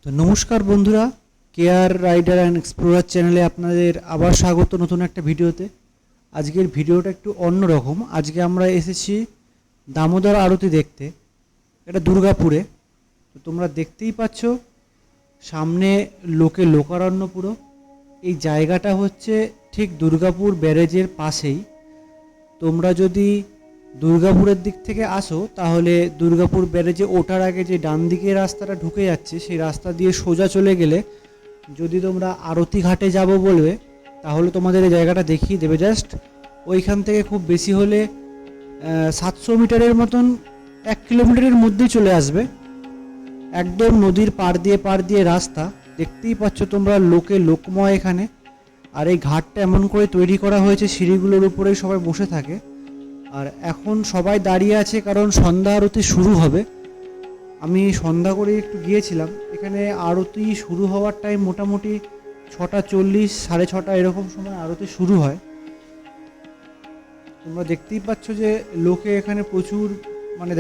তো নমস্কার বন্ধুরা, কেয়ার রাইডার অ্যান্ড এক্সপ্লোরার চ্যানেলে আপনাদের আবার স্বাগত নতুন একটা ভিডিওতে। আজকের ভিডিওটা একটু অন্যরকম। আজকে আমরা এসেছি দামোদর আরতি দেখতে। এটা দুর্গাপুরে। তো তোমরা দেখতেই পাচ্ছ সামনে লোকারণ্য পুরো। এই জায়গাটা হচ্ছে ঠিক দুর্গাপুর ব্যারেজের পাশেই। তোমরা যদি দুর্গাপুরের দিক থেকে আসো তাহলে দুর্গাপুর ব্যারেজে ওঠার আগে যে ডান দিকে রাস্তাটা ঢুকে যাচ্ছে সেই রাস্তা দিয়ে সোজা চলে গেলে, যদি তোমরা আরতি ঘাটে যাবো বলবে তাহলে তোমাদের এই জায়গাটা দেখিয়ে দেবে। জাস্ট ওইখান থেকে খুব বেশি হলে 700 মিটারের মতন, 1 কিলোমিটারের মধ্যেই চলে আসবে। একদম নদীর পাড় দিয়ে রাস্তা। দেখতেই পাচ্ছ তোমরা, লোকময় এখানে। আর এই ঘাটটা এমন করে তৈরি করা হয়েছে, সিঁড়িগুলোর উপরেই সবাই বসে থাকে। আর এখন সবাই দাঁড়িয়ে আছে কারণ সন্ধ্যা আরতি শুরু হবে। আমি সন্ধ্যা করে একটু গিয়েছিলাম। এখানে আরতি শুরু হওয়ার টাইম মোটামুটি 6:40, 6:30 এরকম সময় আরতি শুরু হয়। তোমরা দেখতেই পাচ্ছ যে লোকে এখানে প্রচুর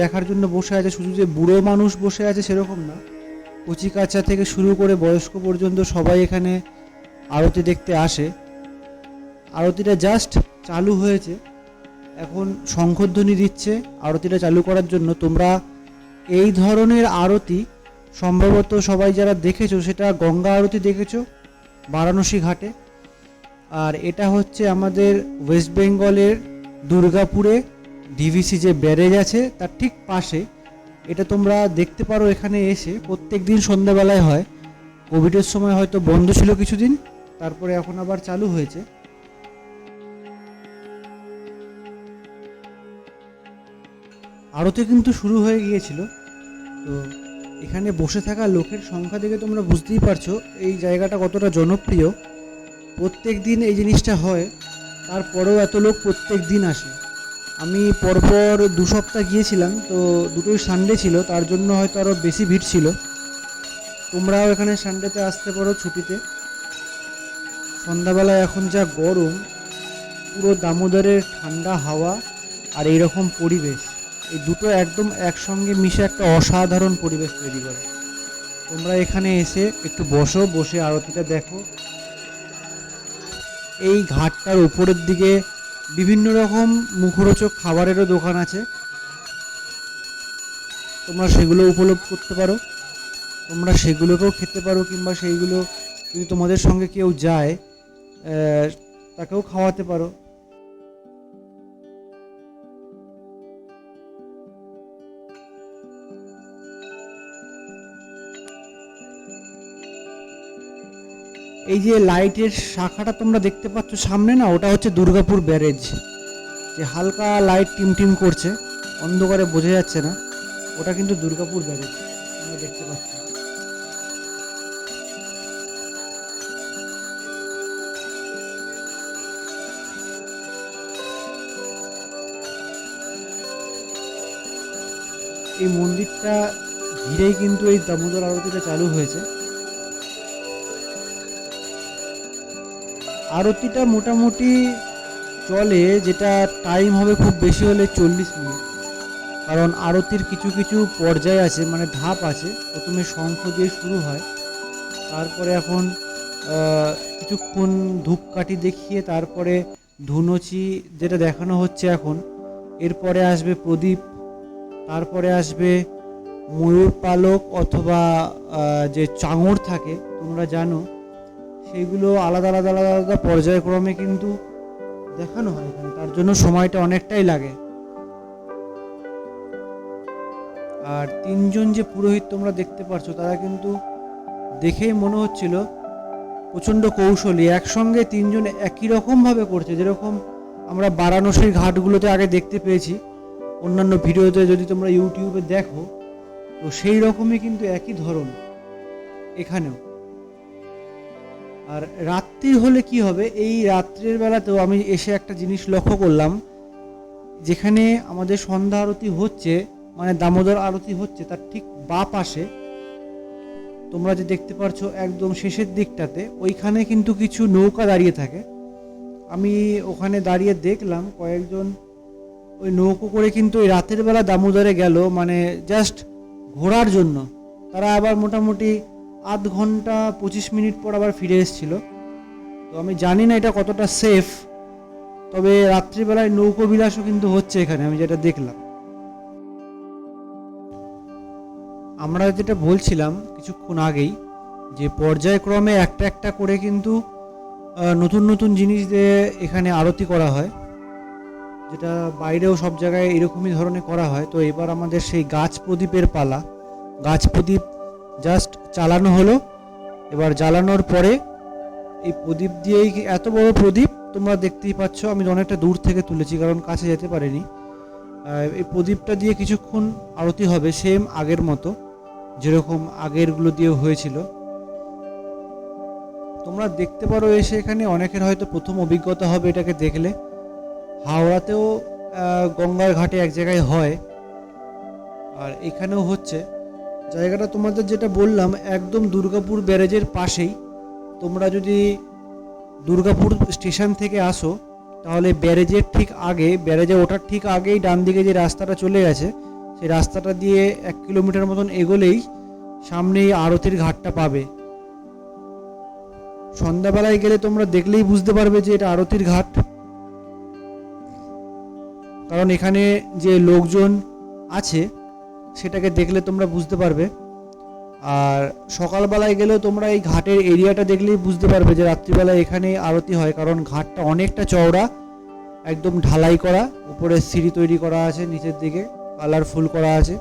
দেখার জন্য বসে আছে। শুধু যে বুড়ো মানুষ বসে আছে সেরকম না, কচি কাঁচা থেকে শুরু করে বয়স্ক পর্যন্ত সবাই এখানে আরতি দেখতে আসে। আরতিটা জাস্ট চালু হয়েছে, এখন শঙ্খধ্বনি দিচ্ছে আরতিটা চালু করার জন্য। তোমরা এই ধরনের আরতি সম্ভবত সবাই যারা দেখেছো সেটা গঙ্গা আরতি দেখেছো বারাণসী ঘাটে। আর এটা হচ্ছে আমাদের ওয়েস্ট বেঙ্গলের দুর্গাপুরে ডিভিসি যে ব্যারেজ আছে তার ঠিক পাশে। এটা তোমরা দেখতে পারো এখানে এসে। প্রত্যেক দিন সন্ধ্যাবেলায় হয়। কোভিডের সময় হয়তো বন্ধ ছিল কিছুদিন, তারপরে এখন আবার চালু হয়েছে। আরতি কিন্তু শুরু হয়ে গিয়েছিল। তো এখানে বসে থাকা লোকের সংখ্যা দেখে তোমরা বুঝতেই পারছো এই জায়গাটা কতটা জনপ্রিয়। প্রত্যেক দিন এই জিনিসটা হয়, তারপরেও এত লোক প্রত্যেক দিন আসে। আমি পরপর 2 সপ্তাহ গিয়েছিলাম, তো দুটোই সানডে ছিল, তার জন্য হয়তো আরও বেশি ভিড় ছিল। তোমরাও এখানে সানডেতে আসতে পারো ছুটিতে। সন্ধ্যাবেলায় এখন যা গরম, পুরো দামোদরের ঠান্ডা হাওয়া আর এইরকম পরিবেশ, এই দুটো একদম একসঙ্গে মিশে একটা অসাধারণ পরিবেশ তৈরি করে। তোমরা এখানে এসে একটু বসে আরতিটা দেখো। এই ঘাটটার উপরের দিকে বিভিন্ন রকম মুখরোচক খাবারেরও দোকান আছে, তোমরা সেগুলো উপলব্ধ করতে পারো। তোমরা সেগুলোকেও খেতে পারো, কিংবা সেইগুলো যদি তোমাদের সঙ্গে কেউ যায় তাকেও খাওয়াতে পারো। এই যে লাইটের শাখাটা তোমরা দেখতে পাচ্ছ সামনে না, ওটা হচ্ছে দুর্গাপুর ব্যারেজ। যে হালকা লাইট টিম করছে, অন্ধকারে বোঝা যাচ্ছে না, ওটা কিন্তু দুর্গাপুর ব্যারেজ তোমরা দেখতে পাচ্ছ। এই মন্দিরটা ঘিরেই কিন্তু এই দামোদর আরতিটা চালু হয়েছে। আরতিটা মোটামুটি চলে, যেটা টাইম হবে খুব বেশি হলে 40 মিনিট। কারণ আরতির কিছু কিছু পর্যায় আছে, ধাপ আছে। প্রথমে শঙ্খ দিয়ে শুরু হয়, তারপরে এখন কিছুক্ষণ ধূপকাঠি দেখিয়ে তারপরে ধুনুচি যেটা দেখানো হচ্ছে এখন। এরপরে আসবে প্রদীপ, তারপরে আসবে ময়ূর পালক অথবা যে চাঙড় থাকে তোমরা জানো, সেইগুলো আলাদা আলাদা আলাদা আলাদা পর্যায়ক্রমে কিন্তু দেখানো হয় এখানে। তার জন্য সময়টা অনেকটাই লাগে। আর 3জন যে পুরোহিত তোমরা দেখতে পাচ্ছ, তারা কিন্তু দেখেই মনে হচ্ছিল প্রচণ্ড কৌশলী। একসঙ্গে 3জন একই রকমভাবে করছে, যেরকম আমরা বারাণসীর ঘাটগুলোতে আগে দেখতে পেয়েছি অন্যান্য ভিডিওতে। যদি তোমরা ইউটিউবে দেখো তো সেই রকমই কিন্তু একই ধরন এখানেও। আর রাত্রির হলে কি হবে, এই রাত্রের বেলাতেও আমি এসে একটা জিনিস লক্ষ্য করলাম। যেখানে আমাদের সন্ধ্যা আরতি হচ্ছে, দামোদর আরতি হচ্ছে, তার ঠিক বাঁ পাশে তোমরা যে দেখতে পাচ্ছ একদম শেষের দিকটাতে, ওইখানে কিন্তু কিছু নৌকা দাঁড়িয়ে থাকে। আমি ওখানে দাঁড়িয়ে দেখলাম কয়েকজন ওই নৌকো করে কিন্তু ওই রাতের বেলা দামোদরে গেল, জাস্ট ঘোরার জন্য। তারা আবার মোটামুটি আধ ঘন্টা 25 মিনিট পর আবার ফিরে এসেছিল। তো আমি জানি না এটা কতটা সেফ, তবে রাত্রিবেলায় নৌকো বিলাসও কিন্তু হচ্ছে এখানে, আমি যেটা দেখলাম। আমরা যেটা বলছিলাম কিছুক্ষণ আগেই, যে পর্যায়ক্রমে একটা একটা করে কিন্তু নতুন নতুন জিনিস দিয়ে এখানে আরতি করা হয়, যেটা বাইরেও সব জায়গায় এরকমই ধরনের করা হয়। তো এবার আমাদের সেই গাছ প্রদীপের পালা। গাছ প্রদীপ জাস্ট চালানো হলো, এবার জ্বালানোর পরে এই প্রদীপ দিয়েই, এত বড় প্রদীপ তোমরা দেখতেই পাচ্ছ, আমি অনেকটা দূর থেকে তুলেছি কারণ কাছে যেতে পারিনি। এই প্রদীপটা দিয়ে কিছুক্ষণ আরতি হবে, সেম আগের মতো যেরকম আগেরগুলো দিয়ে হয়েছিল। তোমরা দেখতে পারো এসে এখানে, অনেকের হয়তো প্রথম অভিজ্ঞতা হবে এটাকে দেখলে। হাওড়াতেও গঙ্গার ঘাটে এক জায়গায় হয়, আর এখানেও হচ্ছে। জায়গাটা তোমাদের যেটা বললাম একদম দুর্গাপুর ব্যারেজের পাশেই। তোমরা যদি দুর্গাপুর স্টেশন থেকে আসো তাহলে ব্যারেজের ঠিক আগে, ব্যারেজে ওঠার ঠিক আগেই ডান দিকে যে রাস্তাটা চলে গেছে, সেই রাস্তাটা দিয়ে 1 কিলোমিটার মতন এগোলেই সামনেই আরতির ঘাটটা পাবে। সন্ধ্যাবেলায় গেলে তোমরা দেখলেই বুঝতে পারবে যে এটা আরতির ঘাট, কারণ এখানে যে লোকজন আছে সেটাকে দেখলে তোমরা বুঝতে পারবে। আর সকালবেলায় গেলেও তোমরা এই ঘাটের এরিয়াটা দেখলেই বুঝতে পারবে যে রাত্রিবেলায় এখানে আরতি হয়, কারণ ঘাটটা অনেকটা চওড়া, একদম ঢালাই করা, উপরে সিঁড়ি তৈরি করা আছে, নিচের দিকে কালারফুল করা আছে।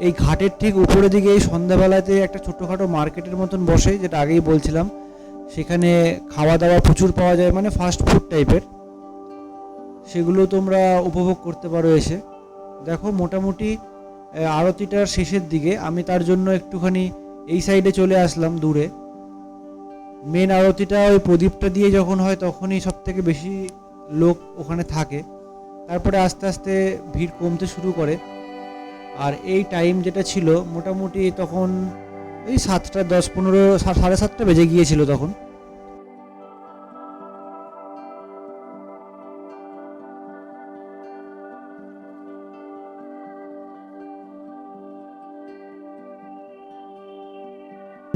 এই ঘাটের ঠিক উপরের দিকে এই সন্ধ্যাবেলাতে একটা ছোট্টখাটো মার্কেটের মতন বসে, যেটা আগেই বলছিলাম। সেখানে খাওয়া দাওয়া প্রচুর পাওয়া যায়, মানে ফাস্ট ফুড টাইপের, সেগুলো তোমরা উপভোগ করতে পারো এসে। দেখো মোটামুটি আরতিটার শেষের দিকে, আমি তার জন্য একটুখানি এই সাইডে চলে আসলাম দূরে। মেন আরতিটা ওই প্রদীপটা দিয়ে যখন হয় তখনই সব থেকে বেশি লোক ওখানে থাকে, তারপরে আস্তে আস্তে ভিড় কমতে শুরু করে। আর এই টাইম যেটা ছিল মোটামুটি তখন এই 7টা 10-15, 7:30 বেজে গিয়েছিল তখন।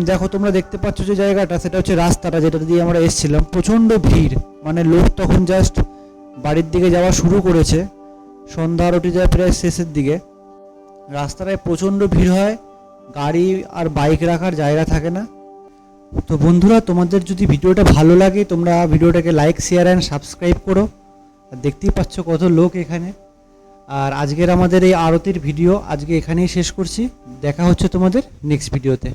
দেখো তোমরা দেখতে পাচ্ছ যে জায়গাটা, সেটা হচ্ছে রাস্তাটা যেটা দিয়ে আমরা এসেছিলাম। প্রচণ্ড ভিড়, মানে লোক তখন জাস্ট বাড়ির দিকে যাওয়া শুরু করেছে, সন্ধ্যা আরতি যায় প্রায় শেষের দিকে। রাস্তাটায় প্রচণ্ড ভিড় হয়, গাড়ি আর বাইক রাখার জায়গা থাকে না। তো বন্ধুরা, তোমাদের যদি ভিডিওটা ভালো লাগে তোমরা ভিডিওটাকে লাইক, শেয়ার অ্যান্ড সাবস্ক্রাইব করো। আর দেখতেই পাচ্ছ কত লোক এখানে। আর আজকের আমাদের এই আরতির ভিডিও আজকে এখানেই শেষ করছি। দেখা হচ্ছে তোমাদের নেক্সট ভিডিওতে।